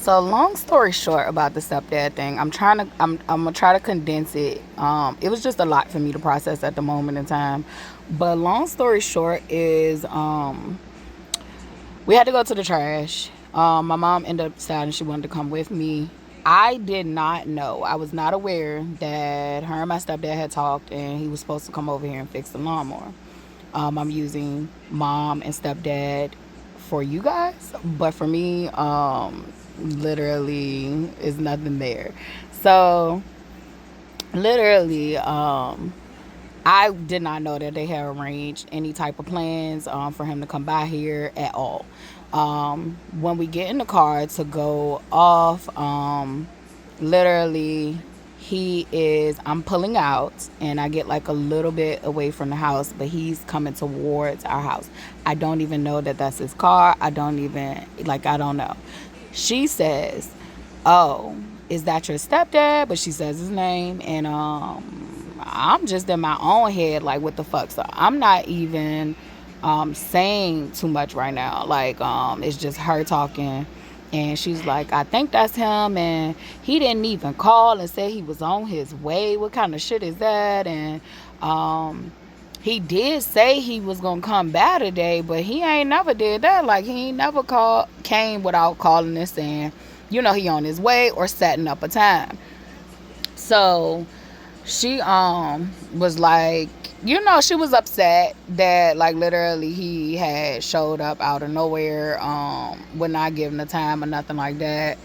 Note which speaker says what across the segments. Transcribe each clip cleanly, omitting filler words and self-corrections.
Speaker 1: So long story short about the stepdad thing, I'm gonna try to condense it. It was just a lot for me to process at the moment in time. But long story short is we had to go to the trash. My mom ended up deciding she wanted to come with me. I did not know. I was not aware that her and my stepdad had talked and he was supposed to come over here and fix the lawnmower. I'm using mom and stepdad for you guys, but for me, literally is nothing there. So literally, I did not know that they had arranged any type of plans for him to come by here at all. When we get in the car to go off, literally, I'm pulling out and I get like a little bit away from the house, but he's coming towards our house. I don't even know that that's his car. I don't know. She says, "Oh, is that your stepdad?" But she says his name, and I'm just in my own head, like, what the fuck? So I'm not even saying too much right now. Like, it's just her talking. And she's like, I think that's him. And he didn't even call and say he was on his way. What kind of shit is that? And he did say he was gonna come by today, but he ain't never did that. Like, he ain't never came without calling and saying, he on his way or setting up a time. So she was like, she was upset that, like, literally he had showed up out of nowhere, would not give him the time or nothing like that.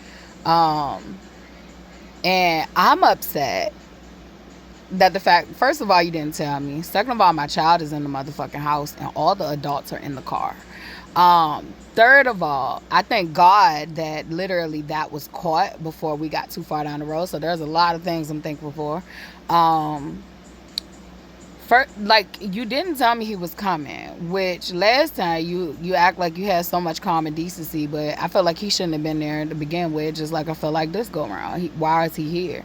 Speaker 1: And I'm upset that the fact, first of all, you didn't tell me. Second of all, my child is in the motherfucking house and all the adults are in the car. Third of all, I thank God that literally that was caught before we got too far down the road. So there's a lot of things I'm thankful for. Like, you didn't tell me he was coming, which last time you act like you had so much common decency, but I feel like he shouldn't have been there to begin with, just like I feel like this go around. Why is he here?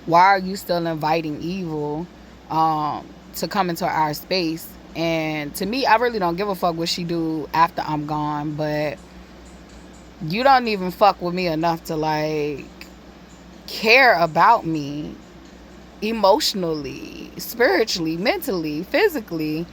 Speaker 1: Why are you still inviting evil to come into our space? And to me, I really don't give a fuck what she do after I'm gone, but you don't even fuck with me enough to, like, care about me emotionally, spiritually, mentally, physically,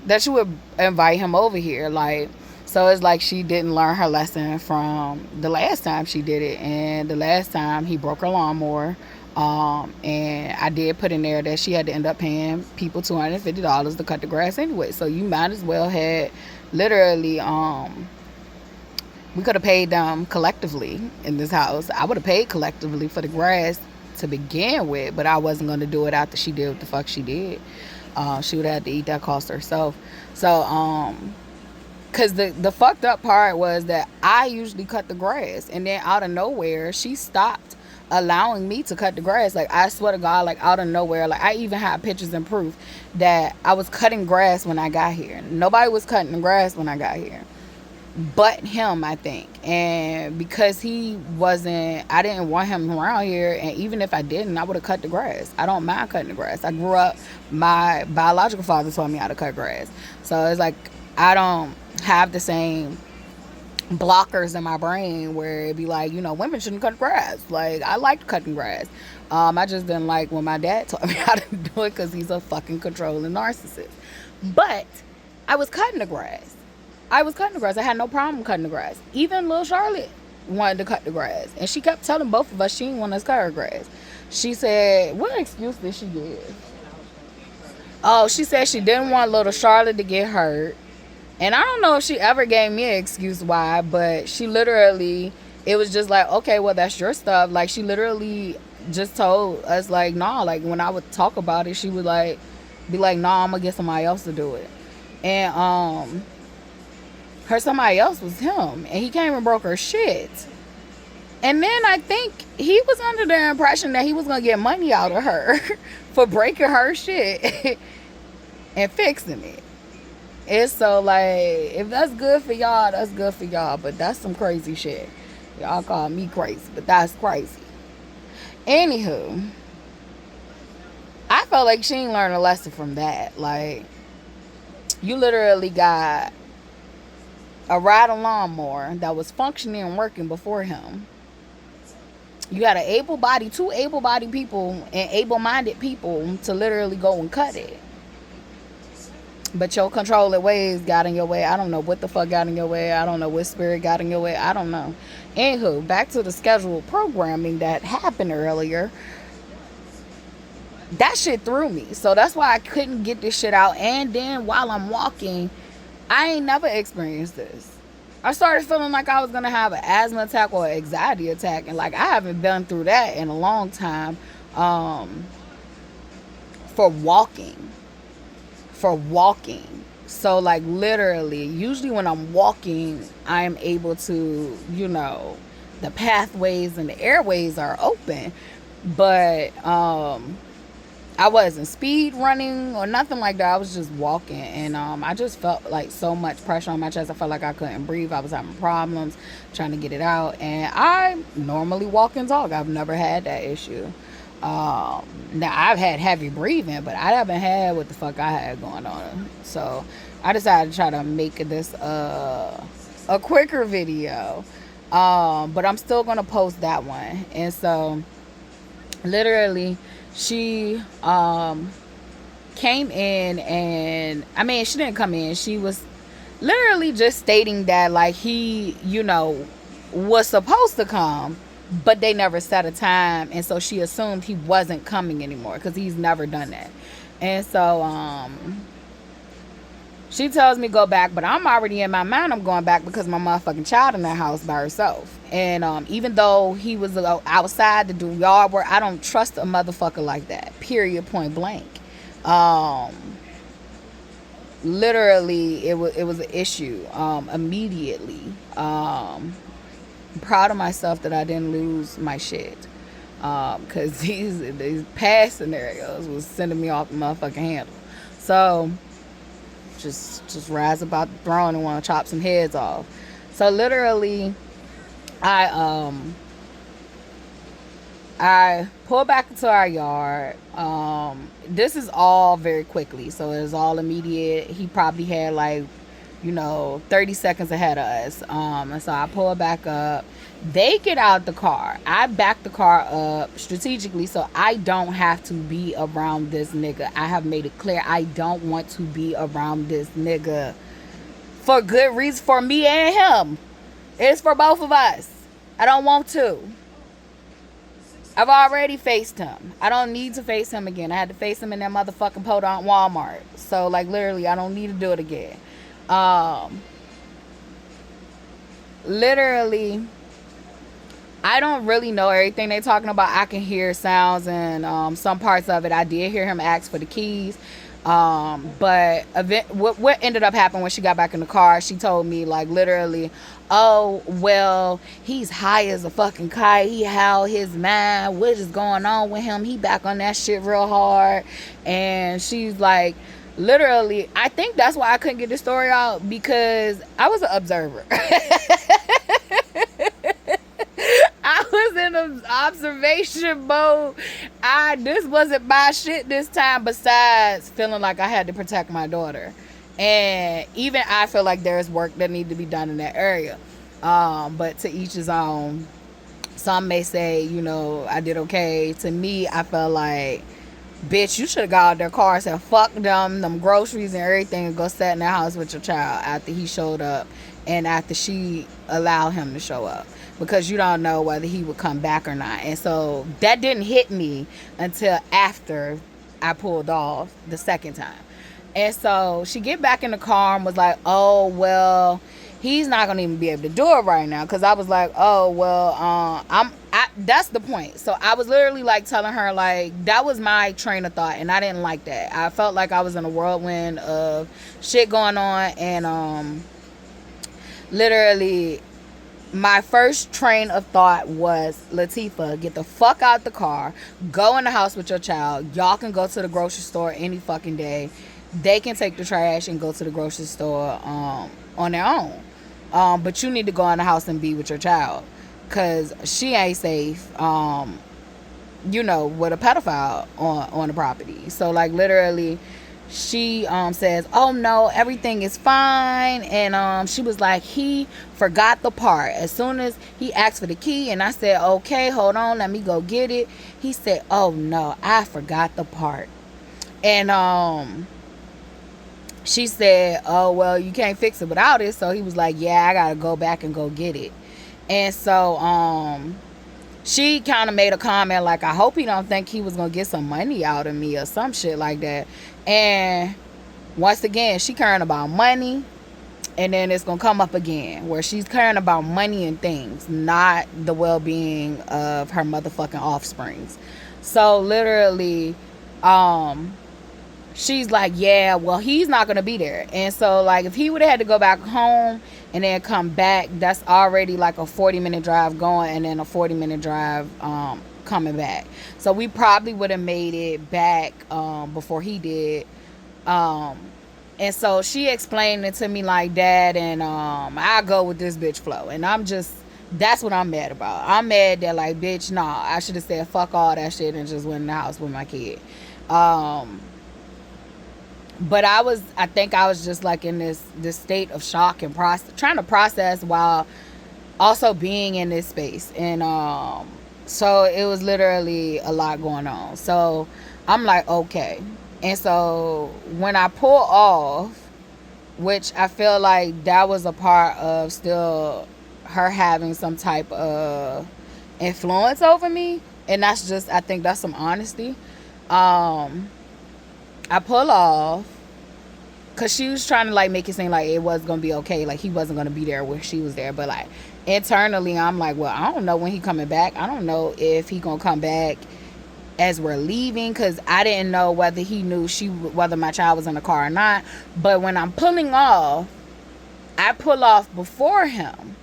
Speaker 1: that you would invite him over here. Like, so it's like she didn't learn her lesson from the last time she did it. And the last time he broke her lawnmower, and I did put in there that she had to end up paying people $250 to cut the grass anyway. So you might as well had literally, we could have paid them collectively in this house. I would have paid collectively for the grass to begin with, but I wasn't going to do it after she did what the fuck she did. She would have had to eat that cost herself. So, because the fucked up part was that I usually cut the grass, and then out of nowhere, she stopped allowing me to cut the grass. Like, I swear to God, like, out of nowhere, like, I even had pictures and proof that I was cutting grass when I got here. Nobody was cutting the grass when I got here but him, I think. And because I didn't want him around here, and even if I didn't, I would have cut the grass. I don't mind cutting the grass. I grew up, my biological father taught me how to cut grass. So it's like, I don't have the same blockers in my brain where it'd be like, women shouldn't cut grass. Like, I liked cutting grass. I just didn't like when my dad taught me how to do it because he's a fucking controlling narcissist. But I was cutting the grass. I had no problem cutting the grass. Even little Charlotte wanted to cut the grass. And she kept telling both of us she didn't want us to cut her grass. She said, what excuse did she give? Oh, she said she didn't want little Charlotte to get hurt. And I don't know if she ever gave me an excuse why, but she literally, it was just like, okay, well, that's your stuff. Like, she literally just told us, like, nah, like, when I would talk about it, she would, like, be like, nah, I'm going to get somebody else to do it. And, her somebody else was him, and he came and broke her shit. And then I think he was under the impression that he was gonna get money out of her for breaking her shit and fixing it. It's so, like, if that's good for y'all, that's good for y'all, but that's some crazy shit. Y'all call me crazy, but that's crazy. Anywho, I felt like she didn't learn a lesson from that. Like, you literally got a riding lawnmower that was functioning and working before him. You got two able-bodied people and able-minded people to literally go and cut it. But your controlling ways got in your way. I don't know what the fuck got in your way. I don't know what spirit got in your way. I don't know. Anywho, back to the scheduled programming that happened earlier. That shit threw me. So that's why I couldn't get this shit out. And then while I'm walking, I ain't never experienced this. I started feeling like I was going to have an asthma attack or an anxiety attack. And like, I haven't been through that in a long time for walking. So like literally, usually when I'm walking, I'm able to, the pathways and the airways are open. But I wasn't speed running or nothing like that. I was just walking, and I just felt like so much pressure on my chest. I felt like I couldn't breathe. I was having problems trying to get it out, and I normally walk and talk. I've never had that issue. Now I've had heavy breathing, but I haven't had what the fuck I had going on. So I decided to try to make this a quicker video, but I'm still gonna post that one. And so literally, she came in, and I mean, she didn't come in. She was literally just stating that like he, was supposed to come, but they never set a time, and so she assumed he wasn't coming anymore because he's never done that. And so she tells me go back, but I'm already in my mind I'm going back because my motherfucking child in that house by herself. And even though he was outside to do yard work, I don't trust a motherfucker like that, period, point blank. Literally, it was an issue immediately. I'm proud of myself that I didn't lose my shit, because these past scenarios was sending me off the motherfucking handle. So just rise about the throne and want to chop some heads off. So literally, I pulled back into our yard. This is all very quickly, so it was all immediate. He probably had like 30 seconds ahead of us. And so I pull back up. They get out the car. I back the car up strategically so I don't have to be around this nigga. I have made it clear I don't want to be around this nigga. For good reason, for me and him. It's for both of us. I don't want to. I've already faced him. I don't need to face him again. I had to face him in that motherfucking podunk Walmart. So like literally, I don't need to do it again. Literally, I don't really know everything they talking about. I can hear sounds and some parts of it. I did hear him ask for the keys. But what ended up happening when she got back in the car, she told me like literally, oh, well, he's high as a fucking kite. He held his mind. What is going on with him? He back on that shit real hard. And she's like, literally, I think that's why I couldn't get the story out, because I was an observer. I was in an observation mode. This wasn't my shit this time, besides feeling like I had to protect my daughter. And even I feel like there's work that needs to be done in that area. But to each his own. Some may say, I did okay. To me, I felt like, bitch, you should have got out their car and said, fuck them groceries and everything, and go sit in the house with your child after he showed up and after she allowed him to show up, because you don't know whether he would come back or not. And so that didn't hit me until after I pulled off the second time. And so she get back in the car and was like, oh, well, he's not going to even be able to do it right now. Because I was like, oh, well, that's the point. So I was literally like telling her, like, that was my train of thought, and I didn't like that. I felt like I was in a whirlwind of shit going on, and literally my first train of thought was, Latifah, get the fuck out the car, go in the house with your child. Y'all can go to the grocery store any fucking day. They can take the trash and go to the grocery store on their own. But you need to go in the house and be with your child, because she ain't safe, with a pedophile on the property. So like literally, she says, oh no, everything is fine. And she was like, he forgot the part. As soon as he asked for the key and I said, okay, hold on, let me go get it, he said, oh no, I forgot the part. And she said, oh well, you can't fix it without it. So he was like, yeah, I gotta go back and go get it. And so she kind of made a comment like, I hope he don't think he was gonna get some money out of me or some shit like that. And once again, she caring about money. And then it's gonna come up again where she's caring about money and things, not the well-being of her motherfucking offsprings. So literally, she's like, yeah, well, he's not gonna be there. And so like, if he would have had to go back home and then come back, that's already like a 40-minute drive going and then a 40-minute drive coming back. So we probably would have made it back before he did. And so she explained it to me like that, and I go with this bitch flow. And I'm just, that's what I'm mad about. I'm mad that like, bitch, nah, I should have said fuck all that shit and just went in the house with my kid. But I think I was just like in this state of shock and trying to process while also being in this space. And so it was literally a lot going on. So I'm like, okay. And so when I pull off, which I feel like that was a part of still her having some type of influence over me, and that's just, I think that's some honesty. I pull off because she was trying to like make it seem like it was gonna be okay, like he wasn't gonna be there when she was there. But like internally, I'm like, well, I don't know when he coming back. I don't know if he gonna come back as we're leaving, because I didn't know whether he knew whether my child was in the car or not. But when I'm pulling off, I pull off before him,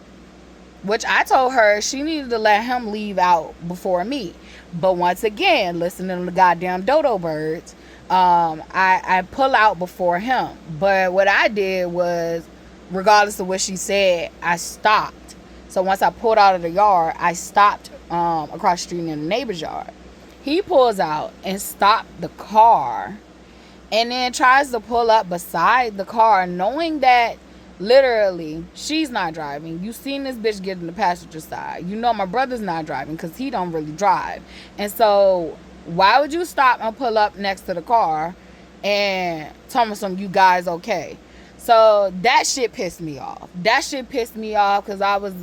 Speaker 1: which I told her she needed to let him leave out before me. But once again, listening to the goddamn dodo birds, I pull out before him. But what I did was, regardless of what she said, I stopped. So once I pulled out of the yard, I stopped across the street in the neighbor's yard. He pulls out and stopped the car and then tries to pull up beside the car, knowing that literally she's not driving. You seen this bitch get in the passenger side. You know my brother's not driving because he don't really drive. And so why would you stop and pull up next to the car and tell me some, you guys okay? So that shit pissed me off. That shit pissed me off because I was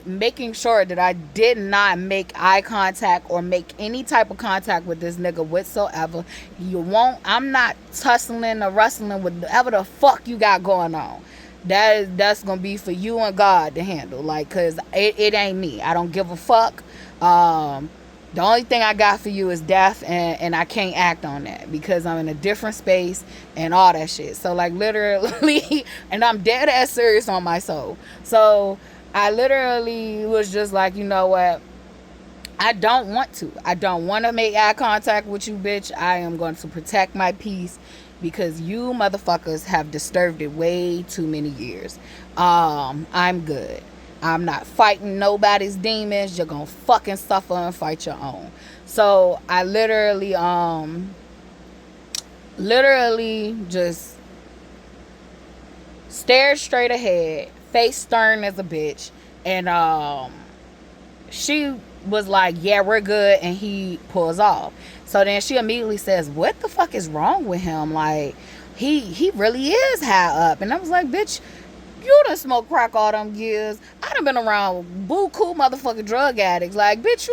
Speaker 1: making sure that I did not make eye contact or make any type of contact with this nigga whatsoever. I'm not tussling or wrestling with whatever the fuck you got going on. That's gonna be for you and God to handle. Like, cause it ain't me. I don't give a fuck. The only thing I got for you is death, and I can't act on that because I'm in a different space and all that shit. So like literally, and I'm dead ass serious on my soul. So I literally was just like, you know what? I don't want to. I don't want to make eye contact with you, bitch. I am going to protect my peace because you motherfuckers have disturbed it way too many years. I'm good. I'm not fighting nobody's demons. You're going to fucking suffer and fight your own. So I literally just stared straight ahead, face stern as a bitch, and she was like, yeah, we're good, and he pulls off. So then she immediately says, what the fuck is wrong with him? Like, he really is high up. And I was like, bitch, you done smoked crack all them years. I done been around buku motherfucking drug addicts. Like, bitch,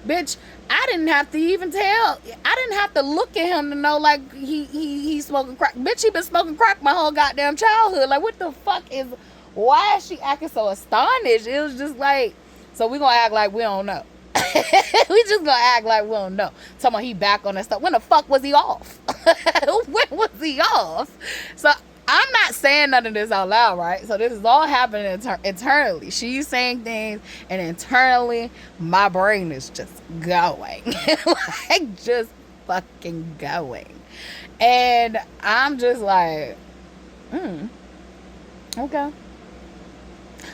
Speaker 1: bitch, I didn't have to even tell. I didn't have to look at him to know, like, he's smoking crack. Bitch, he been smoking crack my whole goddamn childhood. Like, what the fuck why is she acting so astonished? It was just like, so we gonna act like we don't know. We just gonna act like we don't know. Talking about he back on that stuff. When the fuck was he off? When was he off? So I'm not saying none of this out loud, right? So this is all happening internally. She's saying things, and internally, my brain is just going. Like, just fucking going. And I'm just like, okay.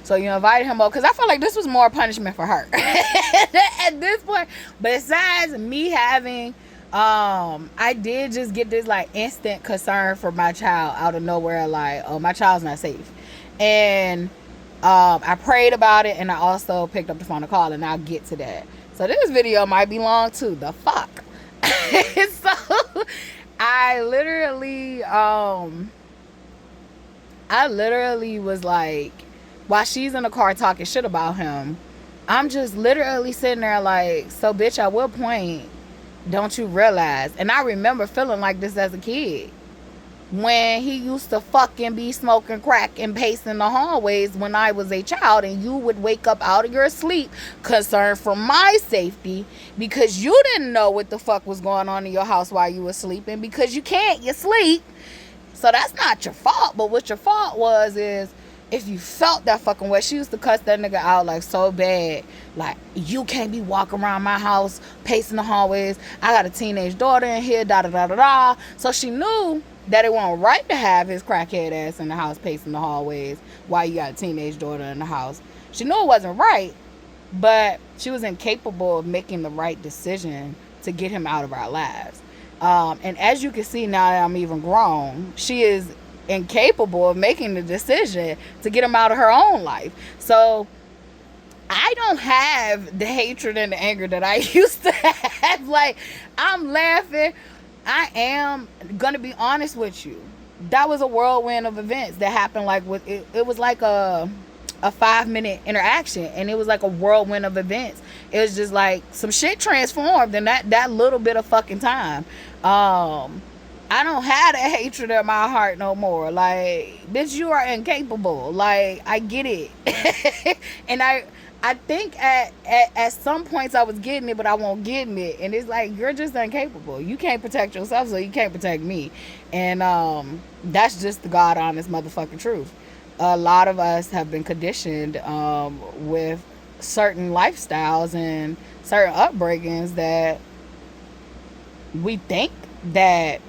Speaker 1: So you invited him over, because I felt like this was more punishment for her at this point. Besides me having I did just get this like instant concern for my child out of nowhere, like, oh, my child's not safe. And I prayed about it, and I also picked up the phone to call, and I'll get to that. So this video might be long too. The fuck. So I literally was like, while she's in the car talking shit about him, I'm just literally sitting there like, so bitch, at what point don't you realize? And I remember feeling like this as a kid, when he used to fucking be smoking crack and pacing the hallways when I was a child, and you would wake up out of your sleep concerned for my safety because you didn't know what the fuck was going on in your house while you were sleeping, because you sleep. So that's not your fault. But what your fault was is if you felt that fucking way. She used to cuss that nigga out like so bad. Like, you can't be walking around my house pacing the hallways. I got a teenage daughter in here, da da da da da. So she knew that it wasn't right to have his crackhead ass in the house pacing the hallways while you got a teenage daughter in the house. She knew it wasn't right, but she was incapable of making the right decision to get him out of our lives. And as you can see now that I'm even grown, she is incapable of making the decision to get him out of her own life. So I don't have the hatred and the anger that I used to have. Like, I'm laughing. I am gonna be honest with you. That was a whirlwind of events that happened. Like, with it was like a 5-minute interaction, and it was like a whirlwind of events. It was just like some shit transformed in that little bit of fucking time. I don't have that hatred in my heart no more. Like, bitch, you are incapable. Like, I get it. And I think at some points I was getting it, but I won't get it. And it's like, you're just incapable. You can't protect yourself, so you can't protect me. And that's just the God honest motherfucking truth. A lot of us have been conditioned with certain lifestyles and certain upbringings that we think that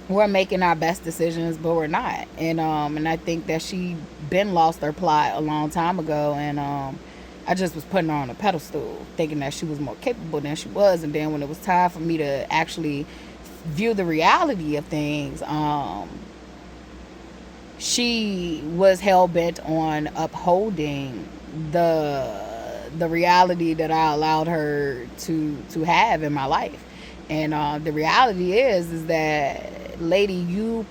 Speaker 1: we're making our best decisions, but we're not. And I think that she been lost her plot a long time ago, and I just was putting her on a pedestal, thinking that she was more capable than she was. And then when it was time for me to actually view the reality of things, she was hell-bent on upholding the reality that I allowed her to have in my life. And the reality is that, lady, you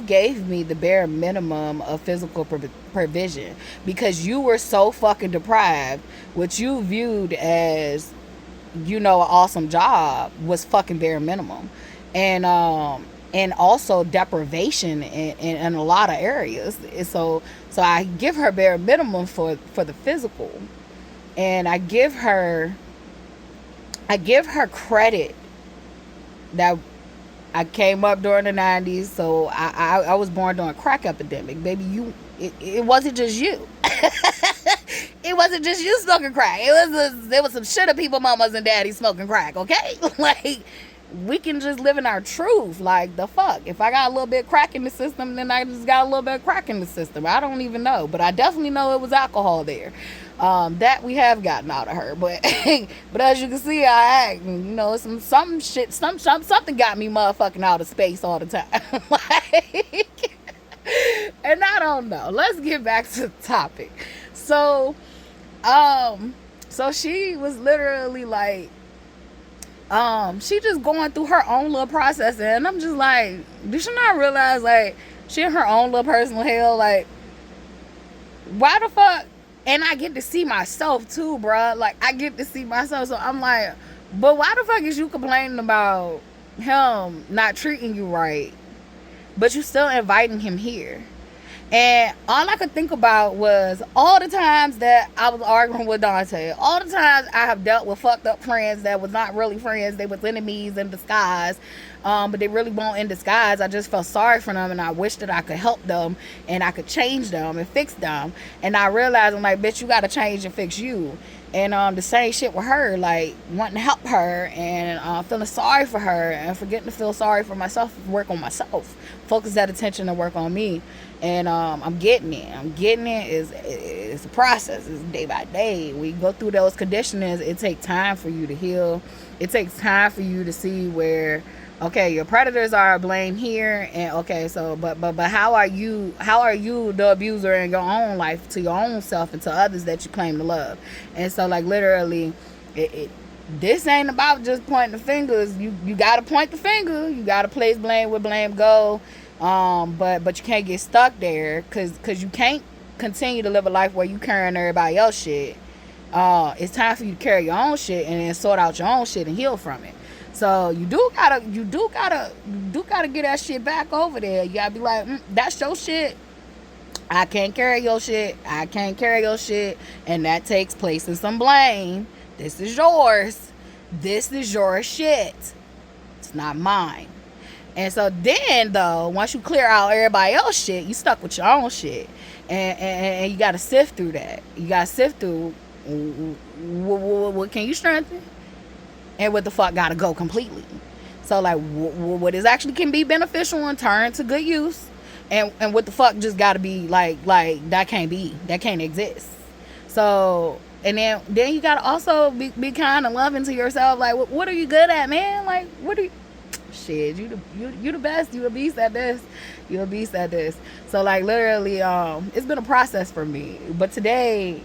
Speaker 1: gave me the bare minimum of physical provision, because you were so fucking deprived. What you viewed as, an awesome job was fucking bare minimum. And also deprivation in a lot of areas. So I give her bare minimum for the physical, and I give her credit that I came up during the 90s, so I was born during a crack epidemic. Baby, it wasn't just you. It wasn't just you smoking crack. There was some shit of people, mamas and daddies smoking crack, okay? Like, we can just live in our truth. Like, the fuck? If I got a little bit of crack in the system, then I just got a little bit of crack in the system. I don't even know, but I definitely know it was alcohol there. That we have gotten out of her, but but as you can see, I act, some shit, something got me motherfucking out of space all the time. Like, and I don't know. Let's get back to the topic. So she was literally like, she just going through her own little process, and I'm just like, did she not realize, like, she in her own little personal hell? Like, why the fuck? And I get to see myself too, bruh. Like, I get to see myself. So I'm like, but why the fuck is you complaining about him not treating you right, but you still inviting him here? And all I could think about was all the times that I was arguing with Dante. All the times I have dealt with fucked up friends that was not really friends. They was enemies in disguise. But they really weren't in disguise. I just felt sorry for them, and I wish that I could help them, and I could change them and fix them. And I realized, I'm like, bitch, you got to change and fix you. And the same shit with her, like wanting to help her and feeling sorry for her and forgetting to feel sorry for myself, work on myself, focus that attention to work on me. And I'm getting it. It's a process. It's day by day. We go through those conditionings. It takes time for you to heal. It takes time for you to see where, okay, your predators are blamed here, and okay, so but how are you the abuser in your own life, to your own self and to others that you claim to love? And so, like, literally, this ain't about just pointing the fingers. You gotta point the finger. You gotta place blame where blame go. But you can't get stuck there, cause you can't continue to live a life where you carrying everybody else's shit. It's time for you to carry your own shit and then sort out your own shit and heal from it. So you do gotta get that shit back over there. You gotta be like, that's your shit. I can't carry your shit. And that takes place in some blame. This is yours. This is your shit. It's not mine. And so then, though, once you clear out everybody else's shit, you stuck with your own shit. And you gotta sift through that. You gotta sift through what can you strengthen? And what the fuck gotta go completely. So, like, what is actually can be beneficial and turn to good use, and what the fuck just gotta be like that can't exist. So, and then you gotta also be kind of loving to yourself. Like, what are you good at, man? Like, what are you? Shit, you the best. You a beast at this. So, like, literally, it's been a process for me. But today,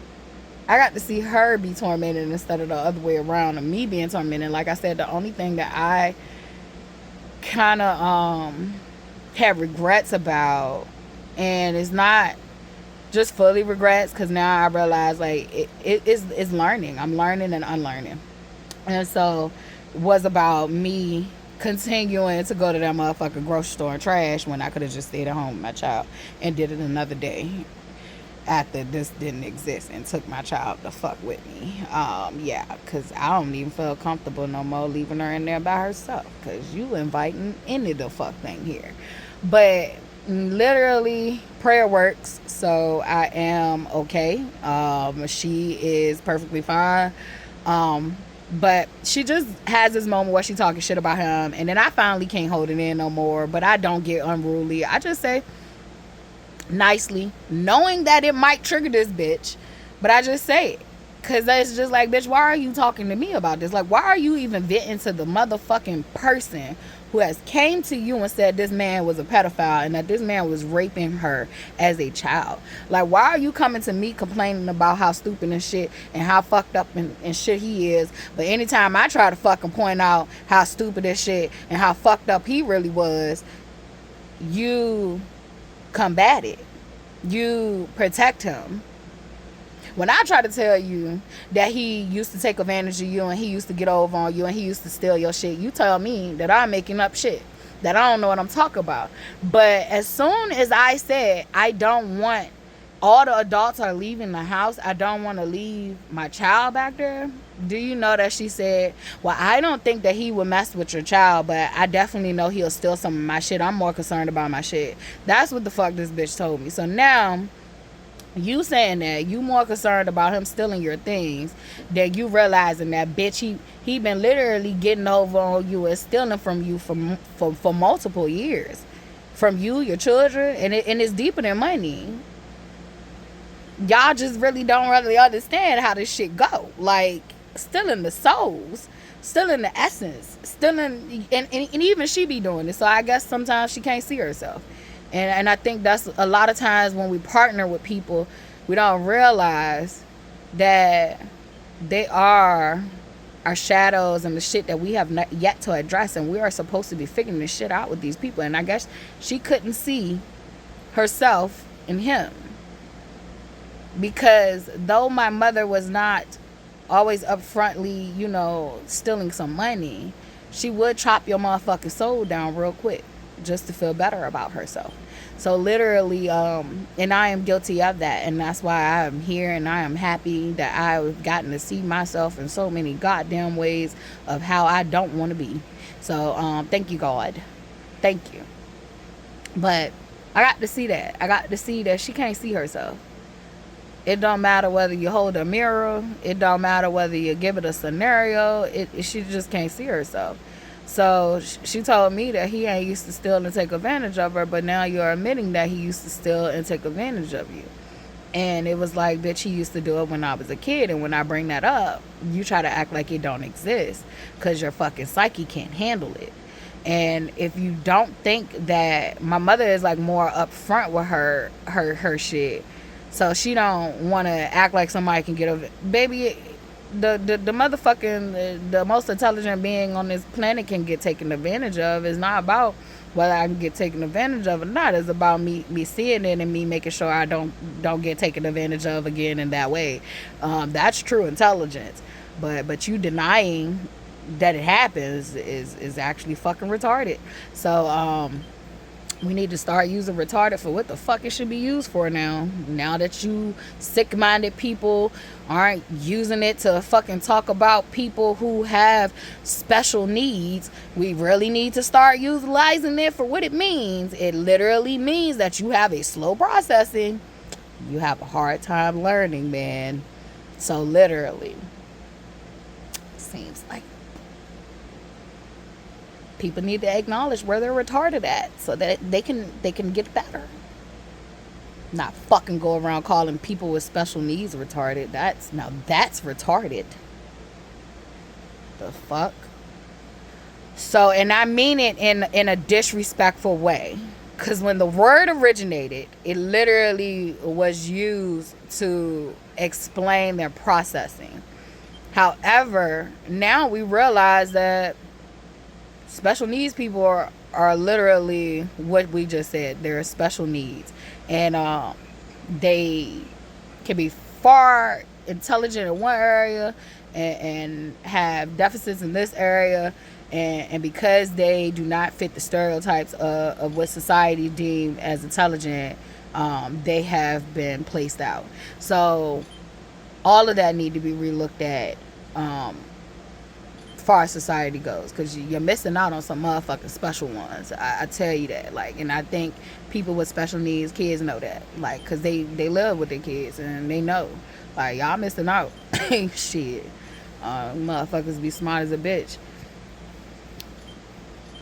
Speaker 1: I got to see her be tormented instead of the other way around, of me being tormented. Like I said, the only thing that I kind of have regrets about, and it's not just fully regrets, because now I realize, like, it's learning. I'm learning and unlearning. And so it was about me continuing to go to that motherfucking grocery store and trash when I could have just stayed at home with my child and did it another day after this didn't exist and took my child the fuck with me. Yeah, because I don't even feel comfortable no more leaving her in there by herself, because you inviting any of the fuck thing here. But literally, prayer works, so I am okay. She is perfectly fine. But she just has this moment where she talking shit about him, and then I finally can't hold it in no more. But I don't get unruly. I just say nicely, knowing that it might trigger this bitch, but I just say it, because it's just like, bitch, why are you talking to me about this? Like, why are you even venting to the motherfucking person who has came to you and said this man was a pedophile and that this man was raping her as a child? Like, why are you coming to me complaining about how stupid and shit and how fucked up and shit he is? But anytime I try to fucking point out how stupid and shit and how fucked up he really was, you combat it. You protect him. When I try to tell you that he used to take advantage of you and he used to get over on you and he used to steal your shit, you tell me that I'm making up shit, that I don't know what I'm talking about. But as soon as I said I don't want, all the adults are leaving the house, I don't want to leave my child back there, do you know that she said, well, I don't think that he would mess with your child, but I definitely know he'll steal some of my shit. I'm more concerned about my shit. That's what the fuck this bitch told me. So now you saying that you more concerned about him stealing your things than you realizing that, bitch, he been literally getting over on you and stealing from you for multiple years, from you, your children, and it's deeper than money. Y'all just really don't really understand how this shit go. Like, stealing the souls, stealing the essence, stealing, and even she be doing it. So I guess sometimes she can't see herself. And I think that's a lot of times when we partner with people, we don't realize that they are our shadows and the shit that we have not yet to address, and we are supposed to be figuring this shit out with these people. And I guess she couldn't see herself in him, because though my mother was not always upfrontly, stealing some money, she would chop your motherfucking soul down real quick just to feel better about herself. So literally, and I am guilty of that, and that's why I am here, and I am happy that I've gotten to see myself in so many goddamn ways of how I don't want to be. So thank you, God, thank you. But I got to see that she can't see herself. It don't matter whether you hold a mirror. It don't matter whether you give it a scenario. She just can't see herself. So she told me that he ain't used to steal and take advantage of her, but now you're admitting that he used to steal and take advantage of you. And it was like, bitch, he used to do it when I was a kid. And when I bring that up, you try to act like it don't exist because your fucking psyche can't handle it. And if you don't think that my mother is like more upfront with her shit, so she don't want to act like somebody can get over, baby. The motherfucking the most intelligent being on this planet can get taken advantage of. It's not about whether I can get taken advantage of or not. It's about me seeing it and me making sure I don't get taken advantage of again in that way. That's true intelligence. But you denying that it happens is actually fucking retarded. So we need to start using retarded for what the fuck it should be used for now. Now that you sick-minded people aren't using it to fucking talk about people who have special needs, we really need to start utilizing it for what it means. It literally means that you have a slow processing. You have a hard time learning, man. So literally, seems like people need to acknowledge where they're retarded at so that they can get better. Not fucking go around calling people with special needs retarded. That's retarded. The fuck? So, and I mean it in a disrespectful way. Because when the word originated, it literally was used to explain their processing. However, now we realize that special needs people are literally what we just said. They're special needs. And they can be far intelligent in one area and have deficits in this area. And because they do not fit the stereotypes of what society deemed as intelligent, they have been placed out. So all of that need to be relooked at far as society goes, because you're missing out on some motherfucking special ones. I tell you that. Like, and I think people with special needs, kids know that, like, because they live with their kids and they know, like, y'all missing out. Shit, motherfuckers be smart as a bitch.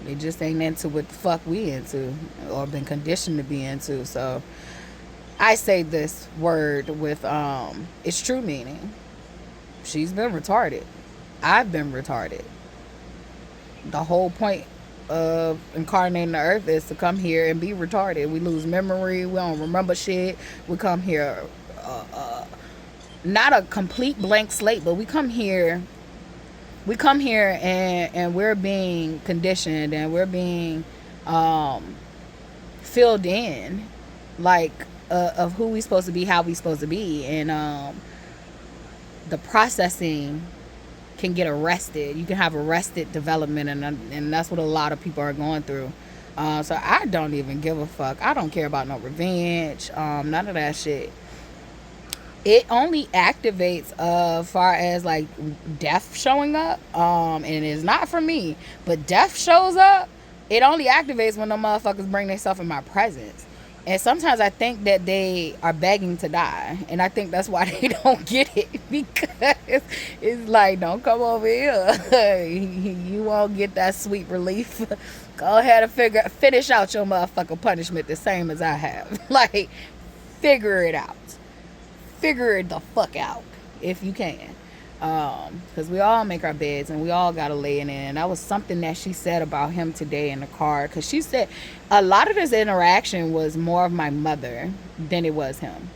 Speaker 1: They just ain't into what the fuck we into or been conditioned to be into. So I say this word with its true meaning. She's been retarded. I've been retarded. The whole point of incarnating the earth is to come here and be retarded. We lose memory. We don't remember shit. We come here, not a complete blank slate, but we come here and we're being conditioned and we're being filled in, like, of who we supposed to be, how we supposed to be. And the processing can get arrested. You can have arrested development, and that's what a lot of people are going through. So I don't even give a fuck. I don't care about no revenge, none of that shit. It only activates far as like death showing up, and it's not for me, but death shows up. It only activates when the motherfuckers bring themselves in my presence. And sometimes I think that they are begging to die. And I think that's why they don't get it. Because it's like, don't come over here. You won't get that sweet relief. Go ahead and finish out your motherfucking punishment the same as I have. Like, figure it out. Figure it the fuck out if you can. Because we all make our beds and we all gotta lay in it. And that was something that she said about him today in the car, because she said a lot of this interaction was more of my mother than it was him.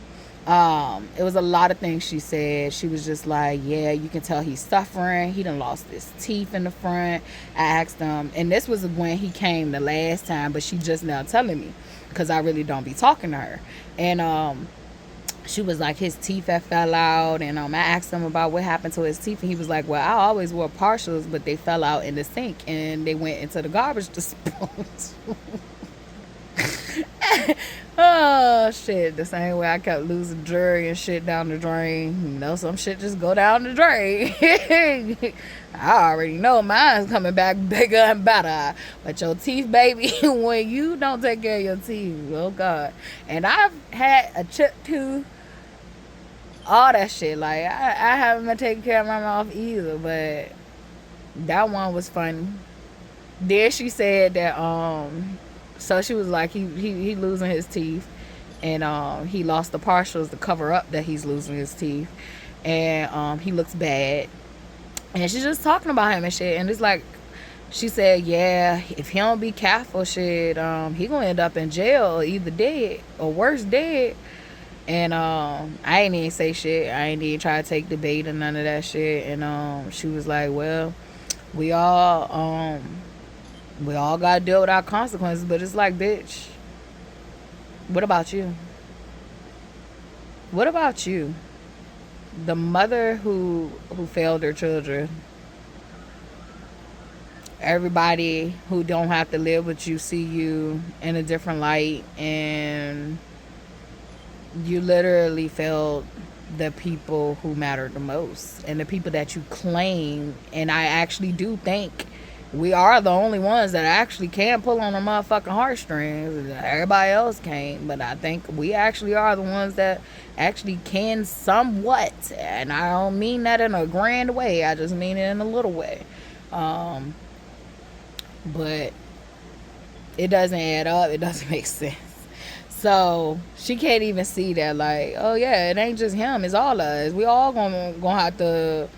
Speaker 1: It was a lot of things she said. She was just like, yeah, you can tell he's suffering. He done lost his teeth in the front. I asked him, and this was when he came the last time, but she just now telling me because I really don't be talking to her. And she was like, his teeth had fell out. And I asked him about what happened to his teeth. And he was like, well, I always wore partials, but they fell out in the sink and they went into the garbage disposal. Oh, shit. The same way I kept losing jewelry and shit down the drain. You know, some shit just go down the drain. I already know mine's coming back bigger and better. But your teeth, baby, when you don't take care of your teeth, oh, God. And I've had a chipped tooth all that shit. Like I haven't been taking care of my mouth either, but that one was funny. Then she said that so she was like he losing his teeth, and he lost the partials to cover up that he's losing his teeth, and he looks bad, and she's just talking about him and shit, and it's like she said, yeah, if he don't be careful, shit, he gonna end up in jail, either dead or worse, dead. And I ain't even say shit. I ain't even try to take the bait or none of that shit. And she was like, well, we all gotta deal with our consequences. But it's like, bitch, what about you? What about you? The mother who failed her children. Everybody who don't have to live with you see you in a different light, and you literally failed the people who matter the most and the people that you claim. And I actually do think we are the only ones that actually can pull on the motherfucking heartstrings. Everybody else can't, but I think we actually are the ones that actually can somewhat. And I don't mean that in a grand way, I just mean it in a little way. But it doesn't add up, it doesn't make sense. So she can't even see that, like, oh yeah, it ain't just him, it's all of us. We all gonna have to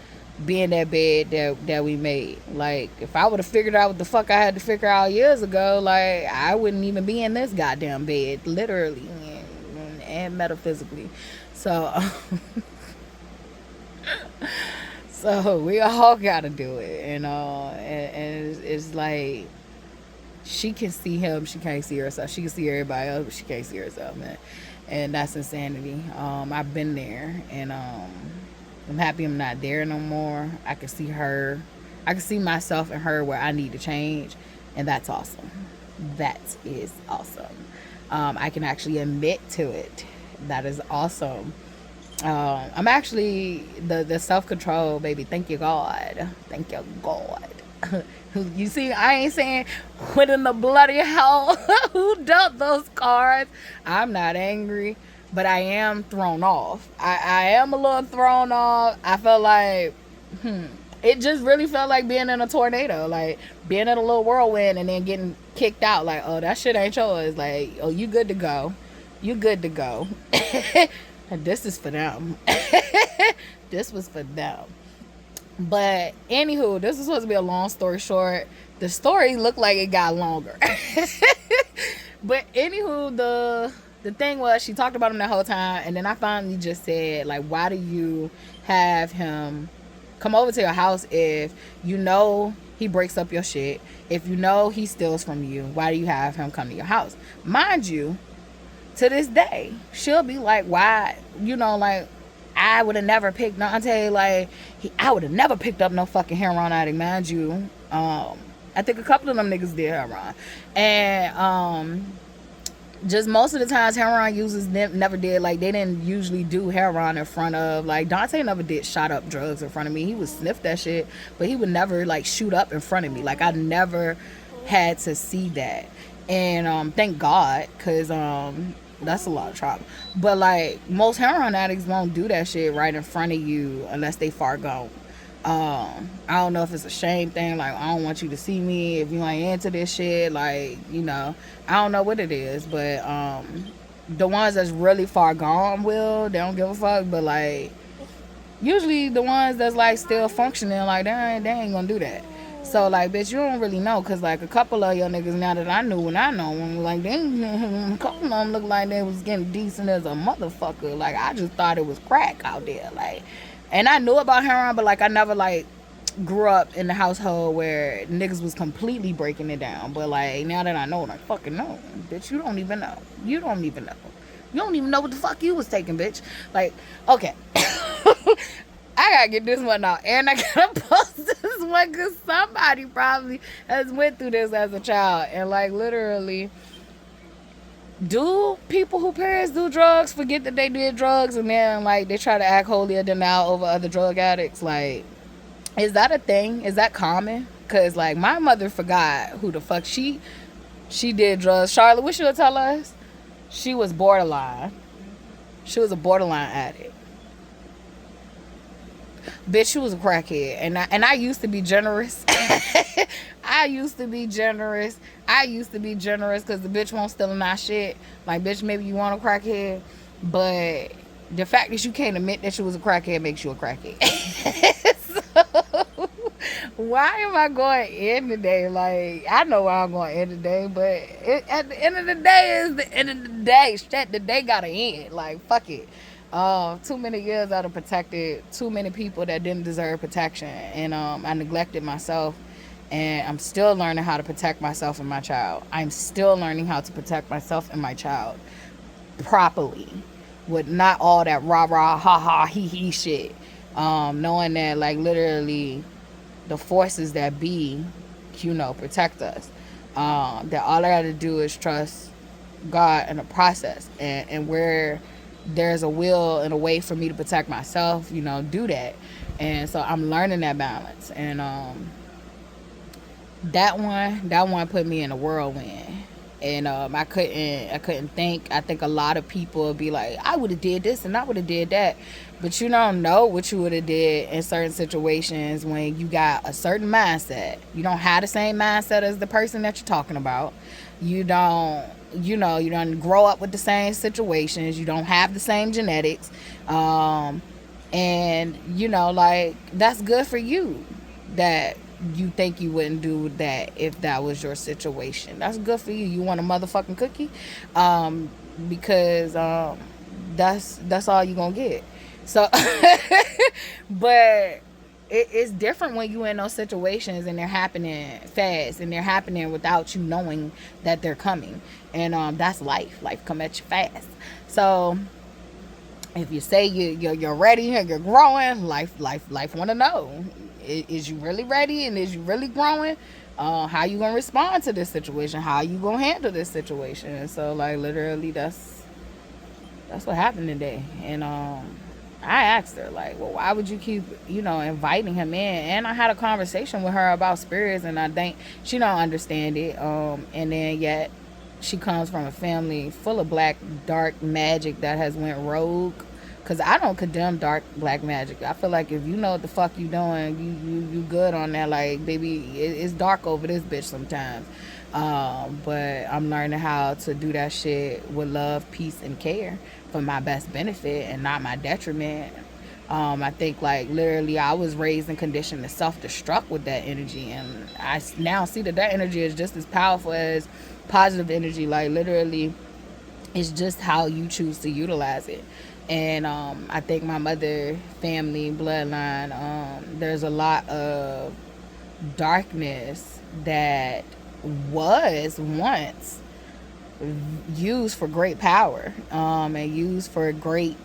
Speaker 1: be in that bed that we made. Like, if I would have figured out what the fuck I had to figure out years ago, like, I wouldn't even be in this goddamn bed, literally and metaphysically. So so we all gotta do it, and it's like, she can see him, she can't see herself. She can see everybody else, but she can't see herself, man. And that's insanity. I've been there, and I'm happy I'm not there no more. I can see her. I can see myself in her where I need to change, and that's awesome. That is awesome. I can actually admit to it. That is awesome. I'm actually the self-control, baby. Thank you, God. Thank you, God. You see, I ain't saying what in the bloody hell who dealt those cards. I'm not angry, but I am thrown off. I am a little thrown off. I felt like, it just really felt like being in a tornado, like being in a little whirlwind and then getting kicked out. Like, oh, that shit ain't yours. Like, oh, you good to go. You good to go. And this is for them. This was for them. But anywho, this is supposed to be a long story short. The story looked like it got longer. But anywho, the thing was, she talked about him the whole time, and then I finally just said, like, why do you have him come over to your house if you know he breaks up your shit, if you know he steals from you? Why do you have him come to your house? Mind you, to this day, she'll be like, why, like, I would have never picked, no, I tell you, like, I would have never picked up no fucking heroin addict, mind you. I think a couple of them niggas did heroin. And just most of the times heroin users never did, like, they didn't usually do heroin in front of, like, Dante never did shot up drugs in front of me. He would sniff that shit, but he would never, like, shoot up in front of me. Like, I never had to see that. And thank God, because that's a lot of trauma. But, like, most heroin addicts won't do that shit right in front of you unless they far gone. I don't know if it's a shame thing, like, I don't want you to see me if you ain't into this shit, like, I don't know what it is, but the ones that's really far gone they don't give a fuck. But, like, usually the ones that's, like, still functioning, like, they ain't gonna do that. So, like, bitch, you don't really know, because, like, a couple of your niggas now that I knew when I know them, like, a couple of them looked like they was getting decent as a motherfucker. Like, I just thought it was crack out there, like, and I knew about heroin, but, like, I never, like, grew up in the household where niggas was completely breaking it down. But, like, now that I know, I fucking know, bitch, you don't even know. You don't even know. You don't even know what the fuck you was taking, bitch. Like, okay. I gotta get this one out, and I gotta post this one, because somebody probably has went through this as a child. And, like, literally, do people who parents do drugs forget that they did drugs, and then, like, they try to act holier than thou over other drug addicts? Like, is that a thing? Is that common? Because, like, my mother forgot who the fuck she did drugs. Charlotte, what she'll tell us? She was borderline. She was a borderline addict. bitch, you was a crackhead. And I used to be generous. I used to be generous. Because the bitch won't steal my shit. Like, bitch, maybe you want a crackhead, but the fact that you can't admit that you was a crackhead makes you a crackhead. So, why am I going in today? Like, I know why I'm going in today, but at the end of the day is the end of the day. Shit, the day gotta end. Like, fuck it. Too many years I'd have protected too many people that didn't deserve protection, and I neglected myself. And I'm still learning how to protect myself and my child. I'm still learning how to protect myself and my child properly, with not all that rah rah ha ha he he shit. Knowing that, like, literally the forces that be, protect us. That all I gotta do is trust God in the process, and where there's a will and a way for me to protect myself, do that. And so I'm learning that balance. And that one put me in a whirlwind. And I couldn't think. I think a lot of people would be like, I would have did this and I would have did that, but you don't know what you would have did in certain situations when you got a certain mindset. You don't have the same mindset as the person that you're talking about. You don't grow up with the same situations. You don't have the same genetics. And like, that's good for you that you think you wouldn't do that if that was your situation. That's good for you. You want a motherfucking cookie, because that's all you gonna get. So but it's different when you in those situations and they're happening fast and they're happening without you knowing that they're coming. And that's life come at you fast. So if you say you're ready and you're growing, life want to know, is you really ready and is you really growing? How you gonna respond to this situation? How you gonna handle this situation? And so, like, literally, that's what happened today. And I asked her, like, well, why would you keep inviting him in? And I had a conversation with her about spirits, and I think she don't understand it. And then yet she comes from a family full of black dark magic that has went rogue. Cause I don't condemn dark black magic. I feel like if you know what the fuck you doing, you good on that. Like, baby, it's dark over this bitch sometimes. But I'm learning how to do that shit with love, peace, and care for my best benefit and not my detriment. I think, like, literally I was raised and conditioned to self-destruct with that energy, and I now see that energy is just as powerful as positive energy. Like, literally, it's just how you choose to utilize it. And I think my mother family bloodline, there's a lot of darkness that was once used for great power, and used for great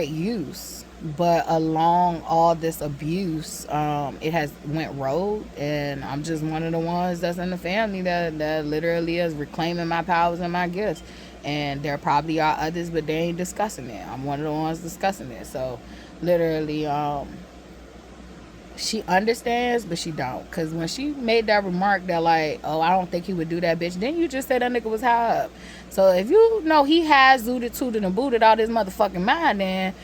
Speaker 1: use. But along all this abuse, it has went rogue, and I'm just one of the ones that's in the family that literally is reclaiming my powers and my gifts. And there probably are others, but they ain't discussing it. I'm one of the ones discussing it. So literally, she understands, but she don't. Because when she made that remark that, like, oh, I don't think he would do that, bitch, then you just said that nigga was high up. So if you know he has zooted, tooted, and booted out his motherfucking mind, then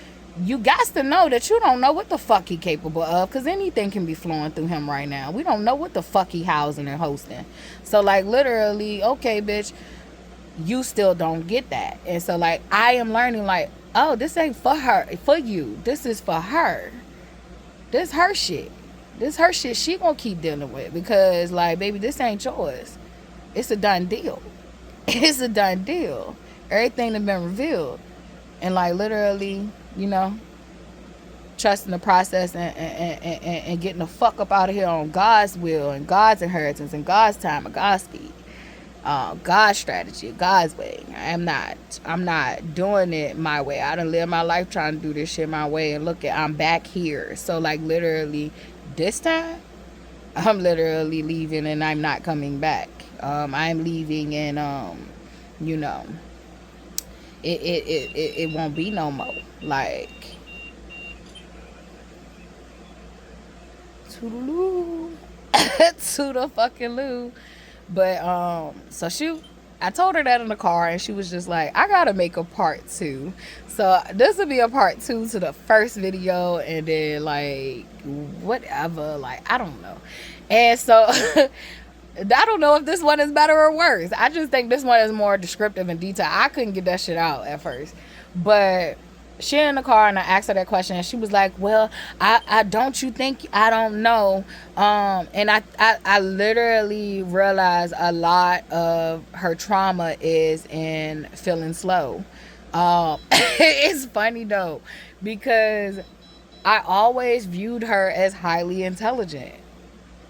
Speaker 1: you got to know that you don't know what the fuck he capable of, because anything can be flowing through him right now. We don't know what the fuck he housing and hosting. So, like, literally, okay, bitch, you still don't get that. And so, like, I am learning, like, oh, this ain't for her, for you. This is for her. This her shit. This her shit she gonna keep dealing with, because, like, baby, this ain't yours. It's a done deal. It's a done deal. Everything that been revealed. And, like, literally, trusting the process, and getting the fuck up out of here on God's will and God's inheritance and God's time and God's speed. God's strategy, God's way. I'm not doing it my way. I done lived my life trying to do this shit my way, and look, I'm back here. So, like, literally this time I'm literally leaving, and I'm not coming back. I'm leaving, and it won't be no more. Like, toodaloo. To the fucking loo. But so shoot, I told her that in the car, and she was just like, I gotta make a part 2. So this will be a part 2 to the first video, and then like whatever, like I don't know. And so I don't know if this one is better or worse. I just think this one is more descriptive and detailed. I couldn't get that shit out at first, but she in the car, and I asked her that question, and she was like, well, I don't you think, I don't know. And I literally realized a lot of her trauma is in feeling slow. It's funny though, because I always viewed her as highly intelligent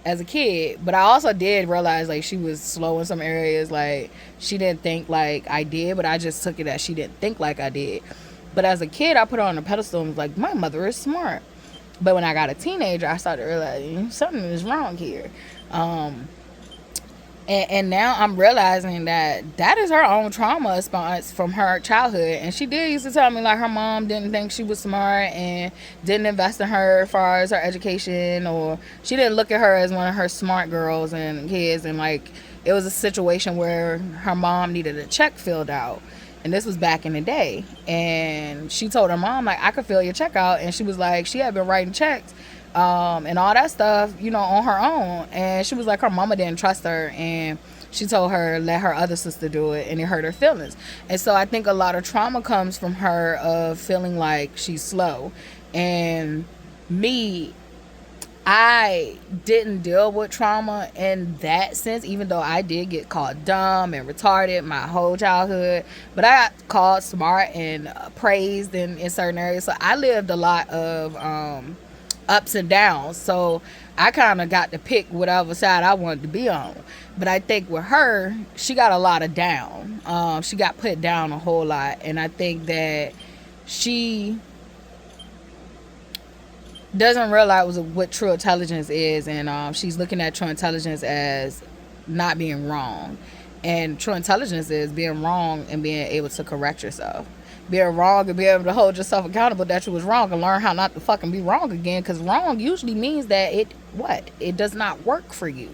Speaker 1: as a kid, but I also did realize like she was slow in some areas. Like she didn't think like I did, but I just took it as she didn't think like I did. But as a kid, I put her on a pedestal and was like, my mother is smart. But when I got a teenager, I started realizing something is wrong here. And now I'm realizing that is her own trauma response from her childhood. And she did used to tell me like her mom didn't think she was smart and didn't invest in her as far as her education, or she didn't look at her as one of her smart girls and kids. And like it was a situation where her mom needed a check filled out. And this was back in the day. And she told her mom, like, I could fill your check out. And she was like, she had been writing checks and all that stuff, you know, on her own. And she was like, her mama didn't trust her. And she told her, let her other sister do it. And it hurt her feelings. And so I think a lot of trauma comes from her of feeling like she's slow. And me, I didn't deal with trauma in that sense, even though I did get called dumb and retarded my whole childhood. But I got called smart and praised in certain areas. So I lived a lot of ups and downs. So I kind of got to pick whatever side I wanted to be on. But I think with her, she got a lot of down. She got put down a whole lot. And I think that she doesn't realize what true intelligence is, and she's looking at true intelligence as not being wrong. And true intelligence is being wrong and being able to correct yourself. Being wrong and being able to hold yourself accountable that you was wrong and learn how not to fucking be wrong again, because wrong usually means that it does not work for you.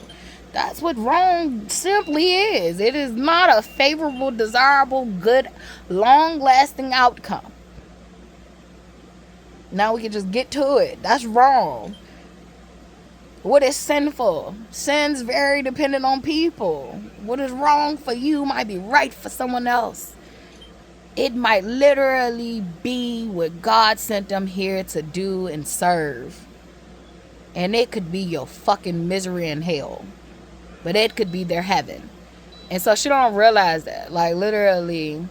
Speaker 1: That's what wrong simply is. It is not a favorable, desirable, good, long-lasting outcome. Now we can just get to it. That's wrong. What is sinful? Sin's very dependent on people. What is wrong for you might be right for someone else. It might literally be what God sent them here to do and serve. And it could be your fucking misery and hell. But it could be their heaven. And so she don't realize that. Like literally,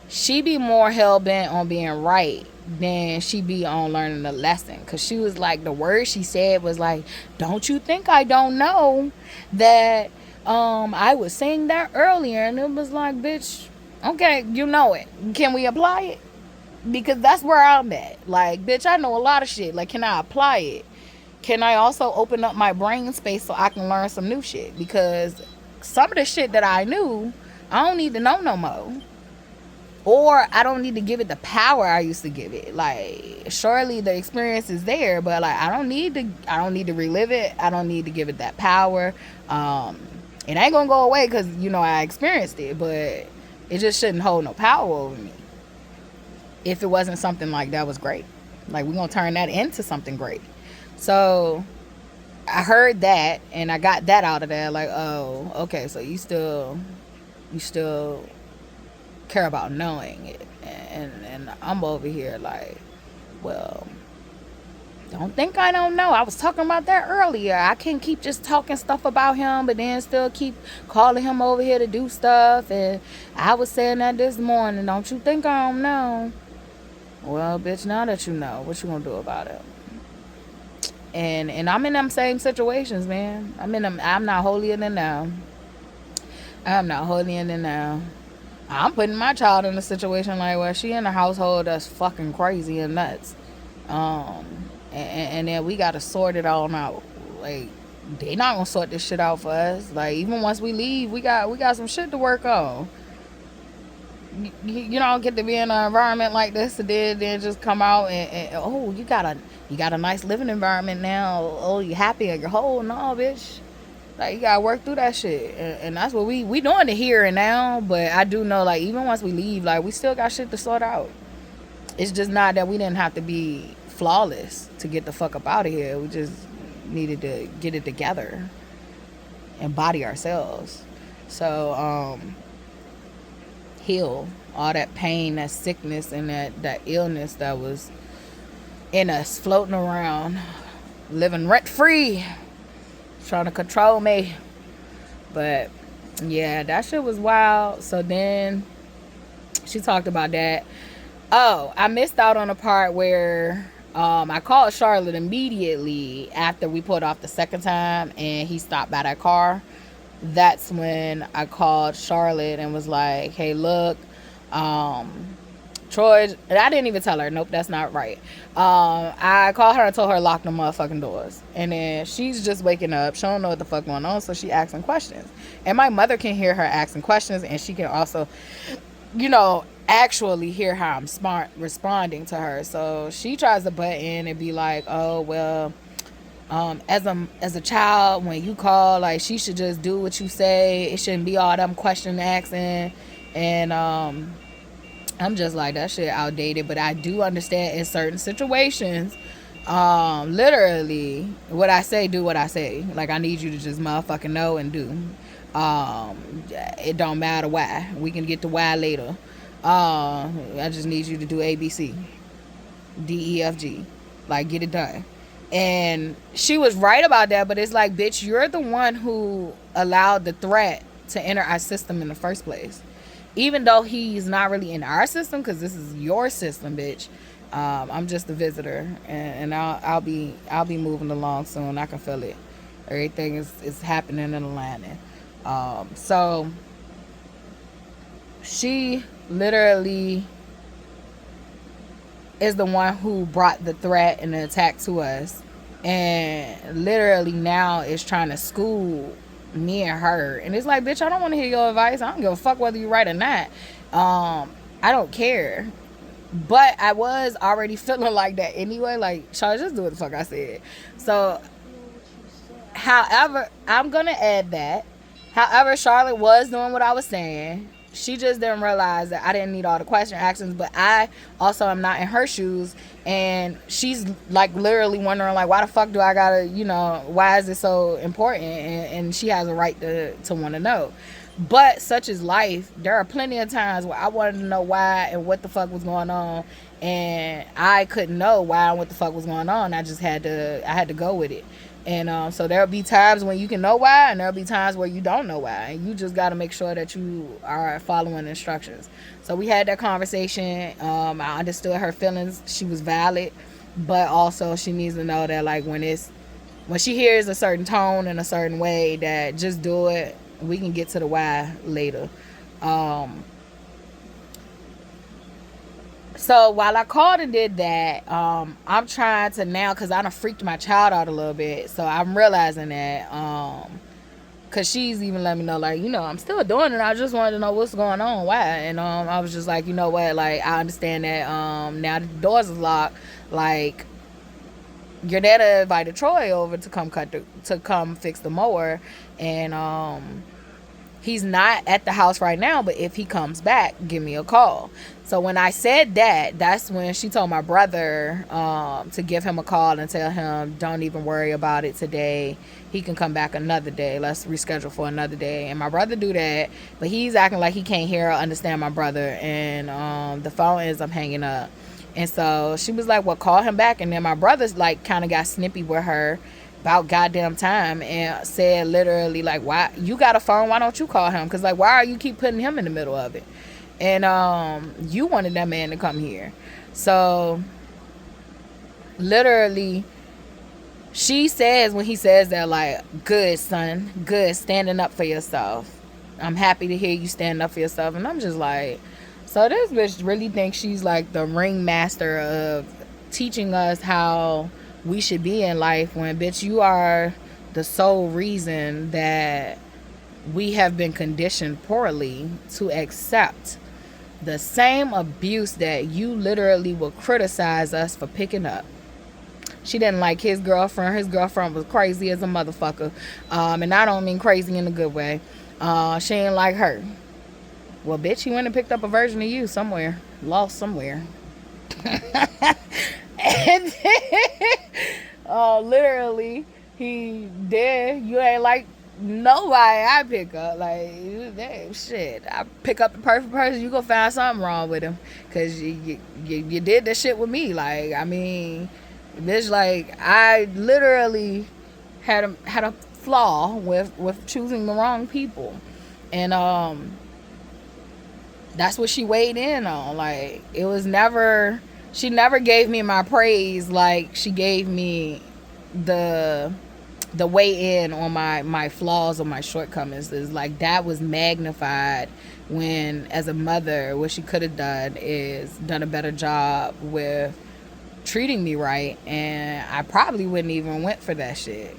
Speaker 1: she be more hell-bent on being right than she be on learning the lesson. Because she was like, the word she said was like, don't you think I don't know that I was saying that earlier? And it was like, bitch, okay, you know it. Can we apply it? Because that's where I'm at. Like, bitch, I know a lot of shit. Like, can I apply it? Can I also open up my brain space so I can learn some new shit? Because some of the shit that I knew, I don't need to know no more. Or I don't need to give it the power I used to give it. Like, surely the experience is there, but like I don't need to relive it. I don't need to give it that power. It ain't gonna go away because you know I experienced it, but it just shouldn't hold no power over me. If it wasn't something like that was great. Like we're gonna turn that into something great. So I heard that and I got that out of there, like, oh, okay, so you still care about knowing it. And I'm over here like, well, don't think I don't know. I was talking about that earlier. I can't keep just talking stuff about him but then still keep calling him over here to do stuff. And I was saying that this morning. Don't you think I don't know? Well, bitch, now that you know, what you gonna do about it? And I'm in them same situations, man. I'm not holier than thou. I'm not holier than thou. I'm putting my child in a situation like where she in a household that's fucking crazy and nuts. And then we gotta sort it all out. Like, they not gonna sort this shit out for us. Like, even once we leave, we got some shit to work on. You don't get to be in an environment like this and then just come out and oh, you got a nice living environment now. Oh, you happy on your whole? No, bitch. Like, you gotta work through that shit, and that's what we doing it here and now. But I do know, like, even once we leave, like, we still got shit to sort out. It's just not that we didn't have to be flawless to get the fuck up out of here. We just needed to get it together and body ourselves. So heal all that pain, that sickness, and that illness that was in us, floating around, living rent free, trying to control me. But yeah, that shit was wild. So then she talked about that. Oh, I missed out on a part where I called Charlotte immediately after we pulled off the second time and he stopped by that car. That's when I called Charlotte and was like, hey, look, Troy, and I didn't even tell her, nope, that's not right. I called her and told her to lock the motherfucking doors. And then she's just waking up. She don't know what the fuck going on, so she asking questions. And my mother can hear her asking questions, and she can also, actually hear how I'm responding to her. So she tries to butt in and be like, oh, well, as a child, when you call, like, she should just do what you say. It shouldn't be all them question asking. And I'm just like, that shit outdated. But I do understand in certain situations, literally, what I say, do what I say. Like, I need you to just motherfucking know and do. It don't matter why. We can get to why later. I just need you to do ABC, DEFG, like, get it done. And she was right about that, but it's like, bitch, you're the one who allowed the threat to enter our system in the first place. Even though he's not really in our system, because this is your system, bitch. I'm just a visitor, and I'll be moving along soon. I can feel it. Everything is happening in Atlanta. So she literally is the one who brought the threat and the attack to us, and literally now is trying to school me and her. And it's like, bitch, I don't want to hear your advice. I don't give a fuck whether you're right or not. I don't care. But I was already feeling like that anyway. Like, Charlotte, just do what the fuck I said. So, however, I'm gonna add that. However, Charlotte was doing what I was saying. She just didn't realize that I didn't need all the question actions, but I also am not in her shoes, and she's like literally wondering, like, why the fuck do I gotta, why is it so important? And she has a right to want to know. But such is life. There are plenty of times where I wanted to know why and what the fuck was going on, and I couldn't know why and what the fuck was going on. I had to go with it. And so there'll be times when you can know why, and there'll be times where you don't know why. And you just got to make sure that you are following instructions. So we had that conversation. I understood her feelings. She was valid. But also she needs to know that, like, when she hears a certain tone in a certain way, that just do it. We can get to the why later. So while I called and did that, I'm trying to now, because I done freaked my child out a little bit. So I'm realizing that, because she's even let me know, like, I'm still doing it. I just wanted to know what's going on, why. And I was just like, you know what, like, I understand that now the doors is locked. Like, your dad invited Troy over to come fix the mower. And he's not at the house right now, but if he comes back, give me a call. So when I said that, that's when she told my brother to give him a call and tell him, don't even worry about it today. He can come back another day. Let's reschedule for another day. And my brother do that, but he's acting like he can't hear or understand my brother. And the phone ends up hanging up. And so she was like, well, call him back. And then my brother's like kind of got snippy with her about goddamn time and said literally, like, why you got a phone, why don't you call him? Because, like, why are you keep putting him in the middle of it? And you wanted that man to come here. So literally she says, when he says that, like, good son, good, standing up for yourself. I'm happy to hear you stand up for yourself. And I'm just like, so this bitch really thinks she's like the ringmaster of teaching us how we should be in life, when, bitch, you are the sole reason that we have been conditioned poorly to accept the same abuse that you literally will criticize us for picking up. She didn't like his girlfriend. His girlfriend was crazy as a motherfucker. And I don't mean crazy in a good way. She didn't like her. Well, bitch, he went and picked up a version of you somewhere. Lost somewhere. And then, literally, he did. You ain't like nobody I pick up. Like, damn, shit. I pick up the perfect person, you gonna find something wrong with him. Because you did this shit with me. Like, I mean, bitch, like, I literally had a flaw with choosing the wrong people. And, that's what she weighed in on. Like, it was never, she never gave me my praise like she gave me the weigh in on my flaws or my shortcomings. Is like, that was magnified when, as a mother, what she could have done is done a better job with treating me right, and I probably wouldn't even went for that shit.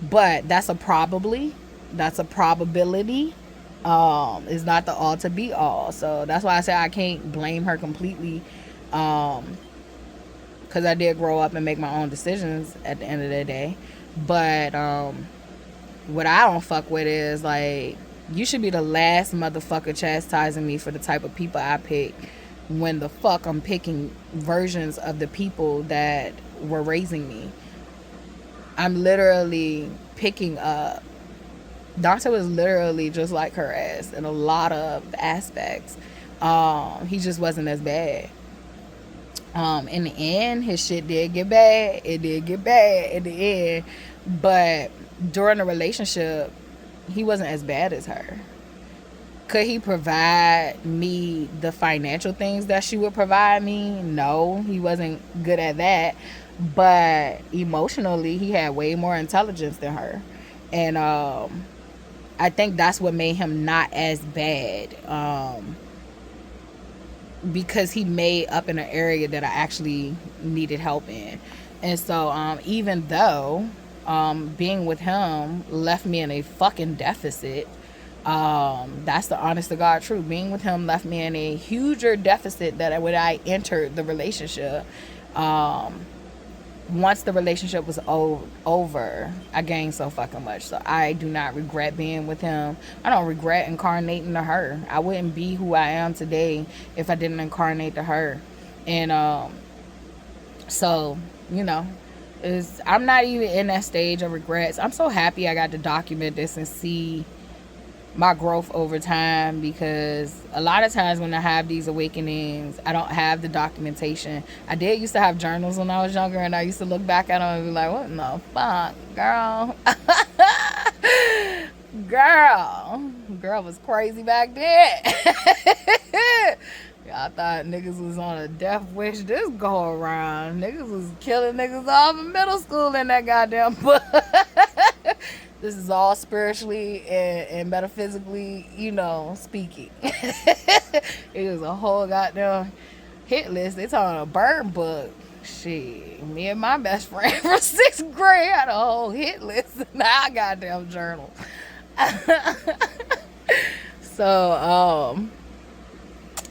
Speaker 1: But that's a probably, that's a probability. It's not the all to be all. So that's why I say I can't blame her completely, because I did grow up and make my own decisions at the end of the day. But what I don't fuck with is, like, you should be the last motherfucker chastising me for the type of people I pick, when the fuck I'm picking versions of the people that were raising me. I'm literally picking up, Dante was literally just like her ass in a lot of aspects. He just wasn't as bad. In the end, his shit did get bad. It did get bad in the end. But during the relationship, he wasn't as bad as her. Could he provide me the financial things that she would provide me? No, he wasn't good at that. But emotionally, he had way more intelligence than her. And I think that's what made him not as bad, because he made up in an area that I actually needed help in. And so even though being with him left me in a fucking deficit, that's the honest to God truth. Being with him left me in a huger deficit that when I entered the relationship. Once the relationship was over, I gained so fucking much. So I do not regret being with him. I don't regret incarnating to her. I wouldn't be who I am today if I didn't incarnate to her. And so, you know, I'm not even in that stage of regrets. I'm so happy I got to document this and see my growth over time, because a lot of times when I have these awakenings, I don't have the documentation. I did used to have journals when I was younger, and I used to look back at them and be like, what in the fuck, girl? Girl was crazy back then. Y'all thought niggas was on a death wish this go around. Niggas was killing niggas off in middle school in that goddamn book. This is all spiritually and metaphysically, you know, speaking. It was a whole goddamn hit list. They talking a burn book. Shit, me and my best friend from 6th grade had a whole hit list in our goddamn journal. So,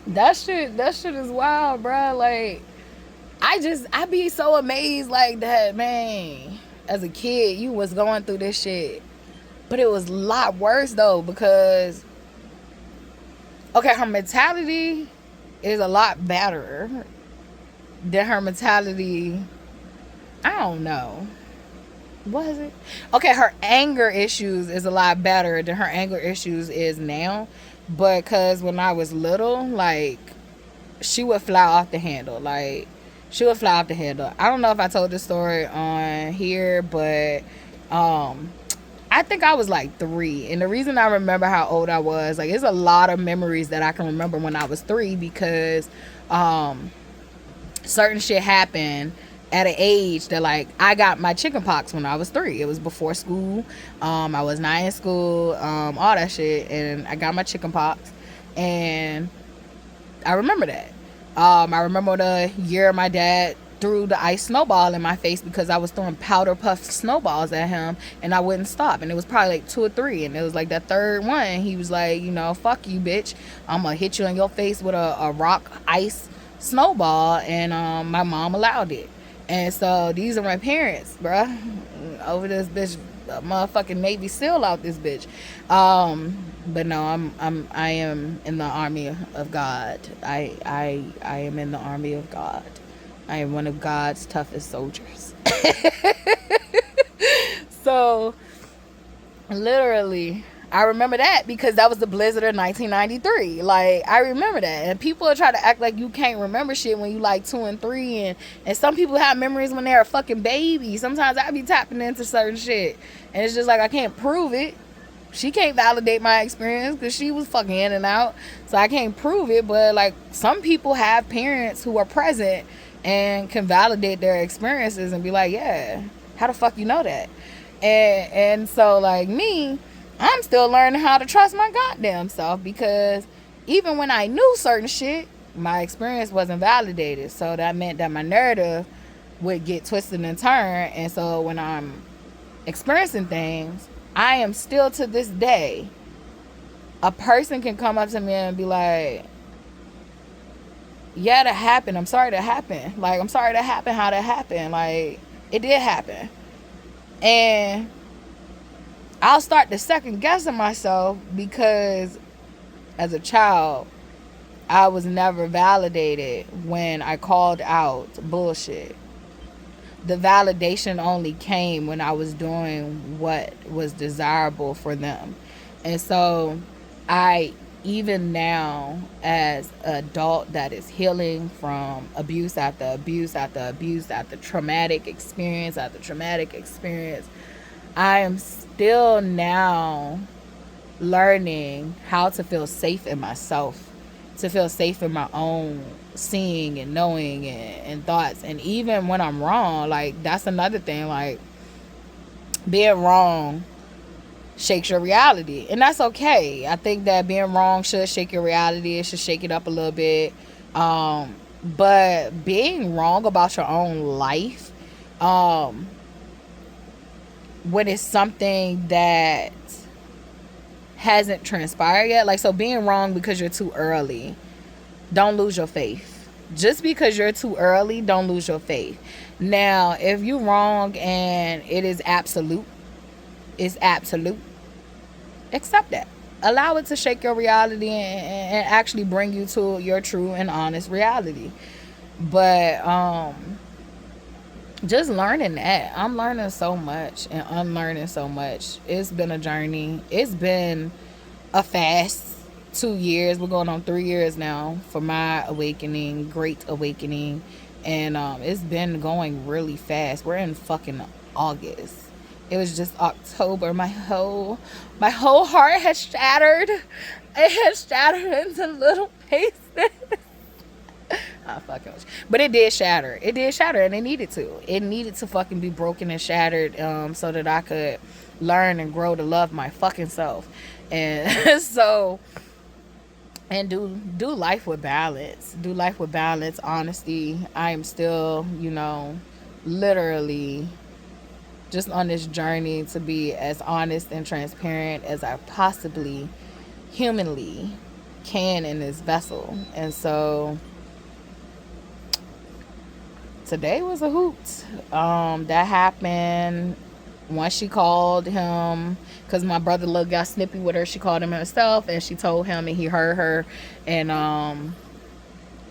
Speaker 1: that shit is wild, bro. Like, I be so amazed like that, man. As a kid, you was going through this shit. But it was a lot worse, though, because, okay, her mentality is a lot better than her mentality, I don't know. Was it? Okay, her anger issues is a lot better than her anger issues is now. But because when I was little, like, she would fly off the handle. Like, she would fly off the handle. I don't know if I told this story on here, but I think I was like 3. And the reason I remember how old I was, like, there's a lot of memories that I can remember when I was 3, because certain shit happened at an age that, like, I got my chicken pox when I was 3. It was before school. I was not in school, all that shit. And I got my chicken pox. And I remember that. I remember the year my dad threw the ice snowball in my face because I was throwing powder puff snowballs at him and I wouldn't stop. And it was probably like 2 or 3. And it was like that third one. He was like, you know, fuck you, bitch. I'm going to hit you in your face with a rock ice snowball. And my mom allowed it. And so these are my parents, bruh. Over this bitch, motherfucking Navy SEAL out this bitch. But no, I am in the army of God. I am in the army of God. I am one of God's toughest soldiers. So literally, I remember that because that was the blizzard of 1993. Like, I remember that. And people are trying to act like you can't remember shit when you like 2 and 3. And some people have memories when they're a fucking baby. Sometimes I be tapping into certain shit. And it's just like, I can't prove it. She can't validate my experience because she was fucking in and out. So I can't prove it. But like, some people have parents who are present and can validate their experiences and be like, yeah, how the fuck you know that? And so like me, I'm still learning how to trust my goddamn self, because even when I knew certain shit, my experience wasn't validated. So that meant that my narrative would get twisted and turned. And so when I'm experiencing things, I am still to this day, a person can come up to me and be like, yeah, that happened. I'm sorry that happened. Like, I'm sorry that happened, how that happened. Like, it did happen. And I'll start to second guessing myself because as a child, I was never validated when I called out bullshit. The validation only came when I was doing what was desirable for them. And so I, even now, as an adult that is healing from abuse after abuse after abuse after traumatic experience after traumatic experience, I am still now learning how to feel safe in myself, to feel safe in my own seeing and knowing and thoughts. And even when I'm wrong, like, that's another thing. Like, being wrong shakes your reality, and that's okay. I think that being wrong should shake your reality. It should shake it up a little bit. But being wrong about your own life, when it's something that hasn't transpired yet, like, so being wrong because you're too early, don't lose your faith. Just because you're too early, don't lose your faith. Now, if you're wrong and it is absolute, it's absolute, accept that. Allow it to shake your reality and actually bring you to your true and honest reality. But just learning that, I'm learning so much and unlearning so much. It's been a journey. It's been a fast 2 years. We're going on 3 years now for my awakening, great awakening. And it's been going really fast. We're in fucking August. It was just October. My whole heart has shattered. It has shattered into little pieces. Fucking, but it did shatter. It did shatter, and it needed to. It needed to fucking be broken and shattered, so that I could learn and grow to love my fucking self, and so, and do life with balance. Do life with balance, honesty. I am still, literally just on this journey to be as honest and transparent as I possibly humanly can in this vessel. And so today was a hoot. That happened once she called him, because my brother got snippy with her. She called him herself, and she told him, and he heard her, and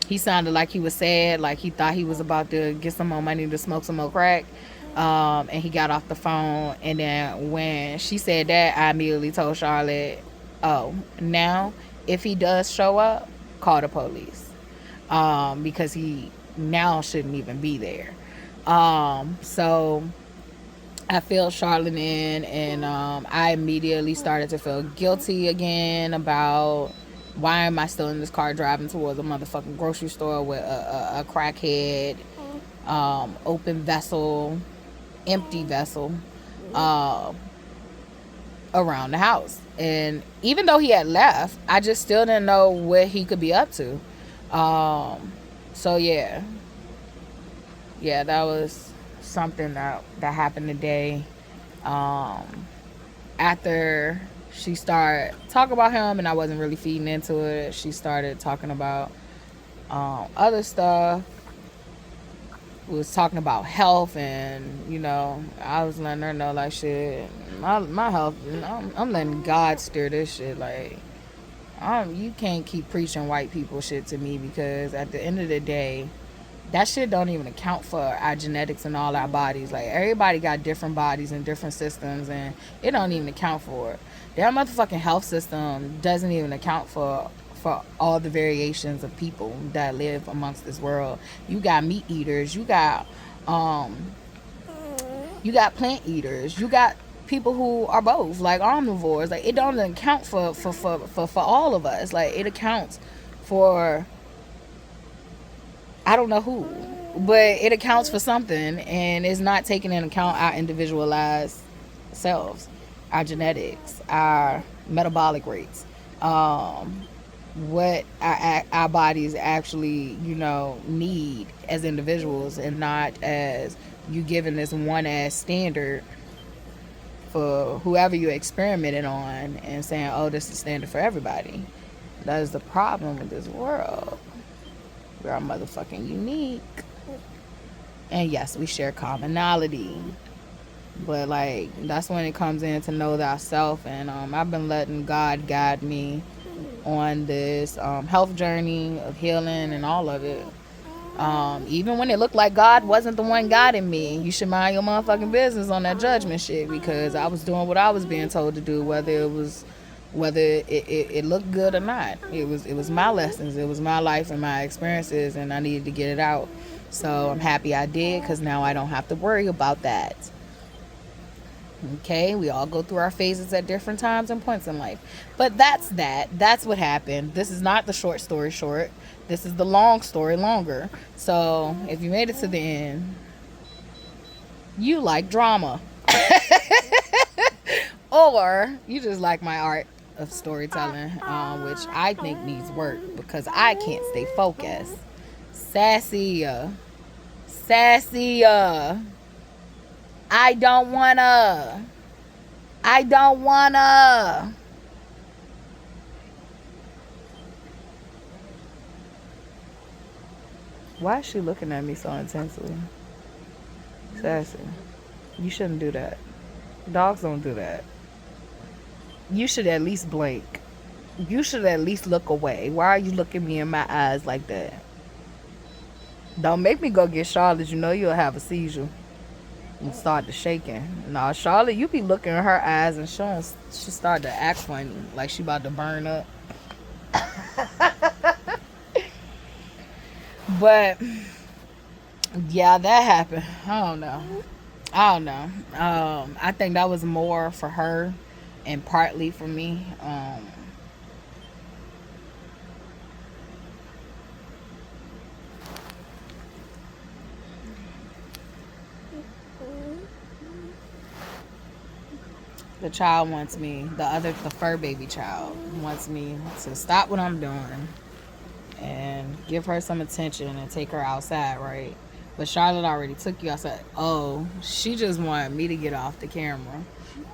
Speaker 1: he sounded like he was sad, like he thought he was about to get some more money to smoke some more crack. And he got off the phone, and then when she said that, I immediately told Charlotte, oh, now if he does show up, call the police, because he now shouldn't even be there. So I filled Charlotte in, and I immediately started to feel guilty again about, why am I still in this car driving towards a motherfucking grocery store with a crackhead, open vessel, empty vessel, around the house. And even though he had left, I just still didn't know what he could be up to. So yeah, that was something that happened today. After she started talking about him and I wasn't really feeding into it, she started talking about other stuff. was talking about health, and I was letting her know like shit. My health, I'm letting God steer this shit. Like, you can't keep preaching white people shit to me, because at the end of the day, that shit don't even account for our genetics and all our bodies. Like, everybody got different bodies and different systems, and it don't even account for it. Their motherfucking health system doesn't even account for all the variations of people that live amongst this world. You got meat eaters, you got plant eaters, you got people who are both, like omnivores. Like, it don't account for all of us. Like, it accounts for I don't know who, but it accounts for something, and it's not taking into account our individualized selves, our genetics, our metabolic rates, what our bodies actually, need as individuals, and not as you giving this one ass standard for whoever you experimented on and saying, oh, this is the standard for everybody. That is the problem with this world. We are motherfucking unique. And yes, we share commonality. But, like, that's when it comes in to know thyself. And I've been letting God guide me on this health journey of healing and all of it. Even when it looked like God wasn't the one guiding me, you should mind your motherfucking business on that judgment shit, because I was doing what I was being told to do, whether it looked good or not. It was my lessons, it was my life and my experiences, and I needed to get it out. So I'm happy I did, because now I don't have to worry about that. Okay, we all go through our phases at different times and points in life. But that's what happened. This is not the short story short. This is the long story longer. So if you made it to the end, you like drama. Or you just like my art of storytelling, which I think needs work, because I can't stay focused. Sassy. I don't wanna. Why is she looking at me so intensely? Sassy, you shouldn't do that. Dogs don't do that. You should at least blink. You should at least look away. Why are you looking me in my eyes like that? Don't make me go get Charlotte. You know you'll have a seizure and start to shaking. Nah, Charlotte, you be looking in her eyes and she start to act funny, like she about to burn up. But yeah, that happened. I don't know. I think that was more for her and partly for me. The child wants me, the fur baby child wants me to stop what I'm doing and give her some attention and take her outside, right? But Charlotte already took you outside. Oh, she just wanted me to get off the camera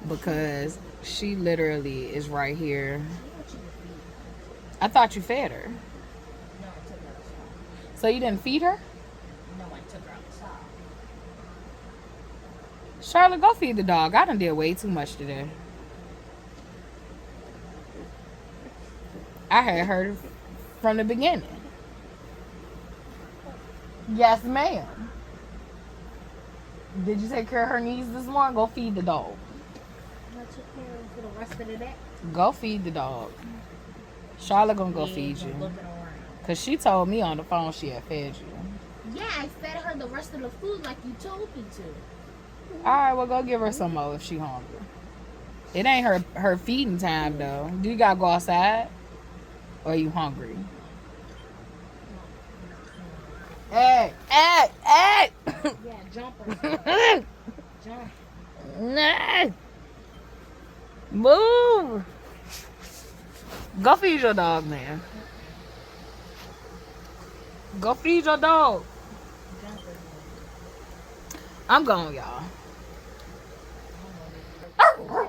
Speaker 1: because she literally is right here. I thought you fed her.
Speaker 2: No, I took her outside.
Speaker 1: So you didn't feed her?
Speaker 2: No, I took her outside.
Speaker 1: Charlotte, go feed the dog. I done did way too much today. I had heard from the beginning. Yes, ma'am. Did you take care of her needs this morning? Go feed the dog.
Speaker 2: I took care of her for the rest of the day.
Speaker 1: Go feed the dog. Charlotte gonna go feed you. Because she told me on the phone she had fed you.
Speaker 2: Yeah, I fed her the rest of the food like you told me to.
Speaker 1: Alright, well, go give her some more if she hungry. It ain't her feeding time, though. Do you gotta go outside? Or are you hungry? Hey!
Speaker 2: Yeah, jump her. Jump.
Speaker 1: Nah. Move! Go feed your dog, man. Go feed your dog. I'm gone, y'all.